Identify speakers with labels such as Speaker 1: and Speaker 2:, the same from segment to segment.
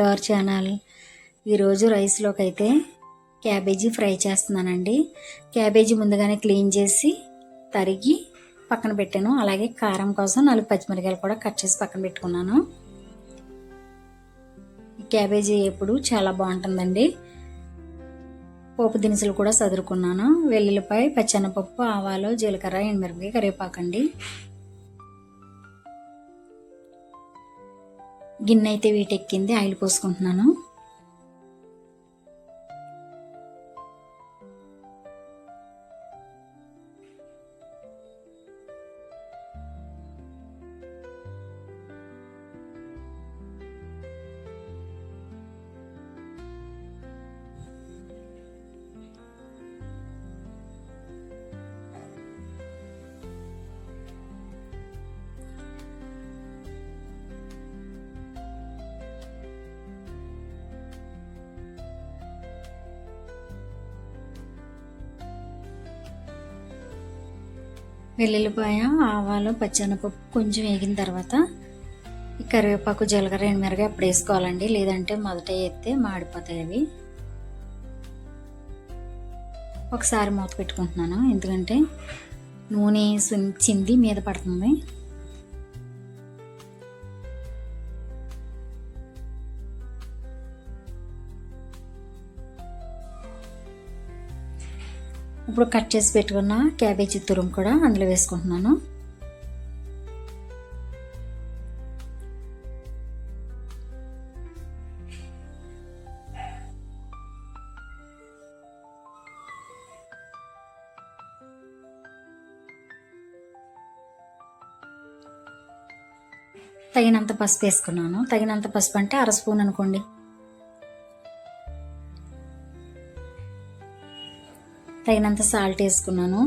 Speaker 1: To our channel. ఈరోజు రైస్లోకి అయితే క్యాబేజీ ఫ్రై చేస్తున్నానండి. క్యాబేజీ ముందుగానే క్లీన్ చేసి తరిగి పక్కన పెట్టాను. అలాగే కారం కోసం 4 పచ్చిమిరపకాయలు కూడా కట్ చేసి పక్కన పెట్టుకున్నాను. క్యాబేజీ ఎప్పుడు చాలా బాగుంటుందండి. పోపు దినుసులు కూడా సదురుకున్నాను. వెల్లుల్లిపాయ, పచ్చెనపప్పు, ఆవాలు, జీలకర్ర, ఎండుమిరపకాయ, కరివేపాకండి. గిన్నె అయితే వీటెక్కింది. ఆయిల్ పోసుకుంటున్నాను. వెల్లుల్లిపాయ, ఆవాలు, పచ్చెనపప్పు కొంచెం వేగిన తర్వాత ఈ కరివేపాకు, జీలకర్ర, ఎండుమిరపకాయ అప్పుడు వేసుకోవాలండి. లేదంటే మొదట వేస్తే మాడిపోతాయి అవి. ఒకసారి మూత పెట్టుకుంటున్నాను, ఎందుకంటే నూనె చింది మీద పడుతుంది. ఇప్పుడు కట్ చేసి పెట్టుకున్న క్యాబేజీ తురుము కూడా అందులో వేసుకుంటున్నాను. తగినంత పసుపు వేసుకున్నాను. తగినంత పసుపు అంటే 1/2 స్పూన్ అనుకోండి. తగినంత సాల్ట్ వేసుకున్నాను.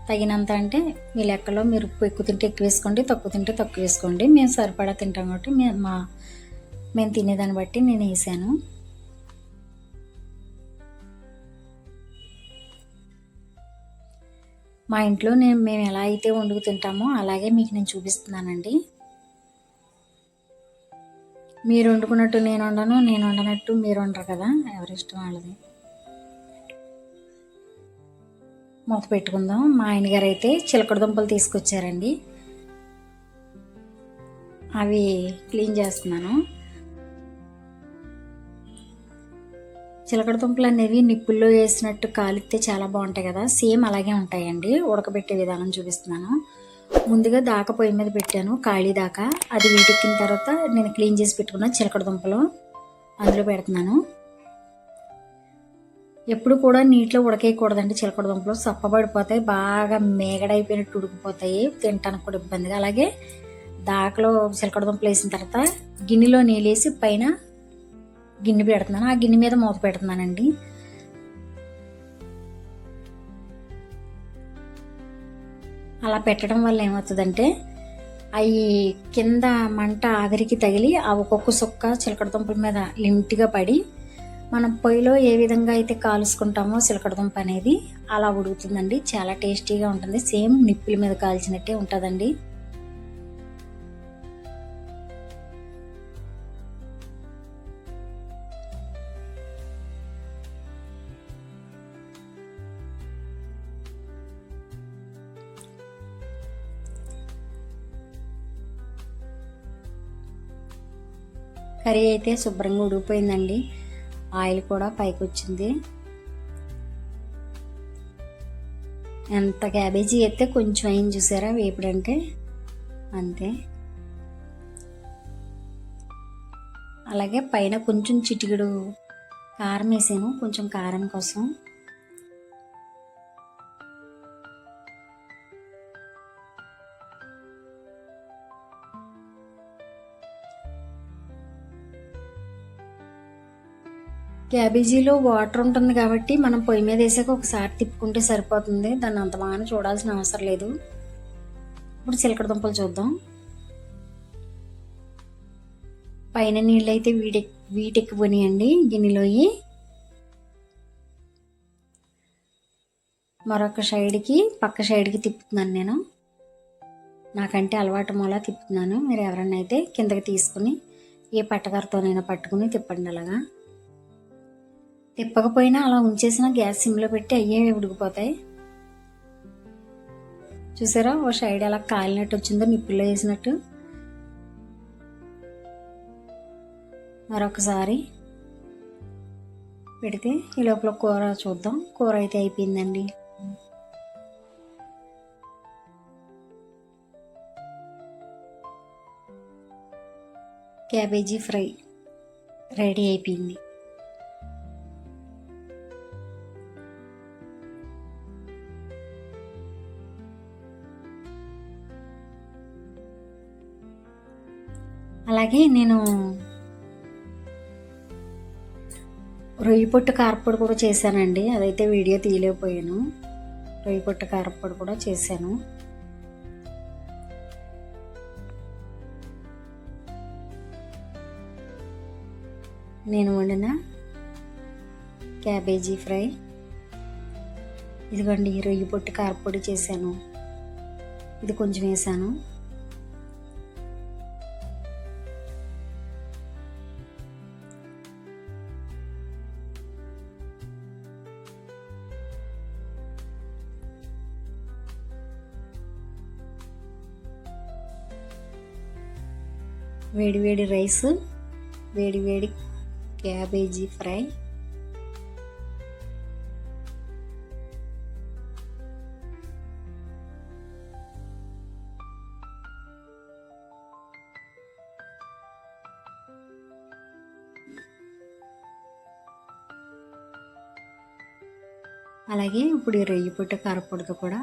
Speaker 1: తగినంత అంటే మీ లెక్కలో మీరు ఉప్పు ఎక్కువ తింటే ఎక్కువ వేసుకోండి, తక్కువ తింటే తక్కువ వేసుకోండి. మేము సరిపడా తింటాం కాబట్టి మేము తినేదాన్ని బట్టి నేను వేసాను. మా ఇంట్లో మేము ఎలా అయితే వండుకు తింటామో అలాగే మీకు నేను చూపిస్తున్నానండి. మీరు వండుకున్నట్టు నేను వండను, నేను వండనట్టు మీరు వండరు కదా, ఎవరిష్టం వాళ్ళది. మూత పెట్టుకుందాం. మా ఆయనగారు అయితే చిలకడ దుంపలు తీసుకొచ్చారండి. అవి క్లీన్ చేస్తున్నాను. చిలకడ దుంపలు అనేవి నిప్పుల్లో వేసినట్టు కాలిస్తే చాలా బాగుంటాయి కదా, సేమ్ అలాగే ఉంటాయండి. ఉడకబెట్టే విధానం చూపిస్తున్నాను. ముందుగా దాకా పొయ్యి మీద పెట్టాను, ఖాళీ దాకా. అది వీటెక్కిన తర్వాత నేను క్లీన్ చేసి పెట్టుకున్న చిలకడ దుంపలు అందులో పెడుతున్నాను. ఎప్పుడు కూడా నీటిలో ఉడకేయకూడదండి. చిలకడ దుంపలు సప్పబడిపోతాయి, బాగా మేగడైపోయినట్టు ఉడికిపోతాయి, తినడానికి కూడా ఇబ్బందిగా. అలాగే దాకలో చిలకడ దుంపలు వేసిన తర్వాత గిన్నెలో నీళ్ళు వేసి పైన గిన్నె పెడుతున్నాను. ఆ గిన్నె మీద మూత పెడుతున్నానండి. అలా పెట్టడం వల్ల ఏమవుతుందంటే అవి కింద మంట ఆవిరికి తగిలి ఆ ఒక్కొక్క సుక్క చిలకడ దుంపల మీద లిమిట్గా పడి మనం పొయ్యిలో ఏ విధంగా అయితే కాల్చుకుంటామో చిలకడ దుంప అనేది అలా ఉడుకుతుందండి. చాలా టేస్టీగా ఉంటుంది. సేమ్ నిప్పుల మీద కాల్చినట్టే ఉంటుందండి. కర్రీ అయితే శుభ్రంగా ఉడికిపోయిందండి. ఆయిల్ కూడా పైకి వచ్చింది. ఎంత క్యాబేజీ అయితే కొంచెం అయింది చూసారా వేపుడంటే, అంతే. అలాగే పైన కొంచెం చిటికెడు కారం వేసాను, కొంచెం కారం కోసం. క్యాబేజీలో వాటర్ ఉంటుంది కాబట్టి మనం పొయ్యి మీద వేసాక ఒకసారి తిప్పుకుంటే సరిపోతుంది. దాన్ని అంత బాగా చూడాల్సిన అవసరం లేదు. ఇప్పుడు చిలకడ దుంపలు చూద్దాం. పైన నీళ్ళు అయితే వీటెక్కిపోయినాయండి గిన్నెలోయి. మరొక సైడ్కి పక్క సైడ్కి తిప్పుతున్నాను నేను. నాకంటే అలవాటు మూల తిప్పుతున్నాను. మీరు ఎవరన్నా అయితే కిందకి తీసుకుని ఏ పట్టకరతోనైనా పట్టుకుని తిప్పండి. అలాగా తిప్పకపోయినా అలా ఉంచేసిన గ్యాస్ సిమ్లో పెట్టి అయ్యే ఉడికిపోతాయి. చూసారా ఓ సైడ్ ఎలా కాలినట్టు వచ్చిందో నిప్పుల్లో వేసినట్టు. మరొకసారి పెడితే ఈ లోపల కూర చూద్దాం. కూర అయితే అయిపోయిందండి. క్యాబేజీ ఫ్రై రెడీ అయిపోయింది. అలాగే నేను రొయ్యి పొట్టు కారప్పొడి కూడా చేశానండి. అదైతే వీడియో తీయలేకపోయాను. రొయ్యి పొట్టు కారప్పొడి కూడా చేశాను. నేను వండిన క్యాబేజీ ఫ్రై ఇదిగోండి. రొయ్యి పొట్టు కారప్పొడి చేశాను. ఇది కొంచెం వేసాను. వేడి వేడి రైస్, వేడి వేడి క్యాబేజీ ఫ్రై, అలాగే ఇప్పుడు ఈ రొయ్యి పొట్టు కారపొడితో కూడా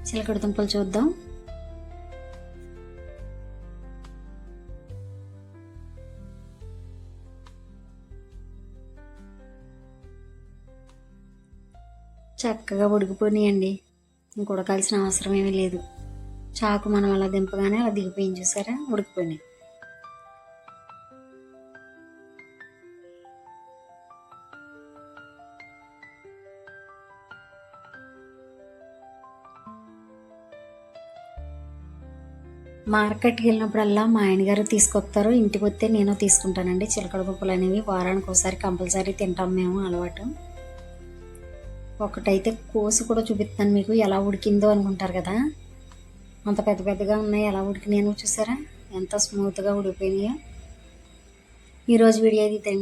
Speaker 1: చిలకడ దుంపలు చూద్దాం. చక్కగా ఉడికిపోయినాయండి. ఇంక ఉడకాల్సిన అవసరం ఏమీ లేదు. చాకు మనం అలా దింపగానే అలా దిగిపోయింది. చూసారా, ఉడికిపోయినాయి. మార్కెట్కి వెళ్ళినప్పుడల్లా మా ఆయనగారు తీసుకొస్తారు. ఇంటికి వస్తే నేను తీసుకుంటానండి. చిలకడ దుంపలు అనేవి వారానికి ఒకసారి కంపల్సరీ తింటాం మేము, అలవాటు. ఒకటైతే కోసి కూడా చూపిస్తాను మీకు, ఎలా ఉడికిందో అనుకుంటారు కదా. అంత పెద్ద పెద్దగా ఉన్నాయి, ఎలా ఉడికినాయో చూసారా, ఎంత స్మూత్గా ఉడికిపోయినాయో. ఈరోజు వీడియో ఇది.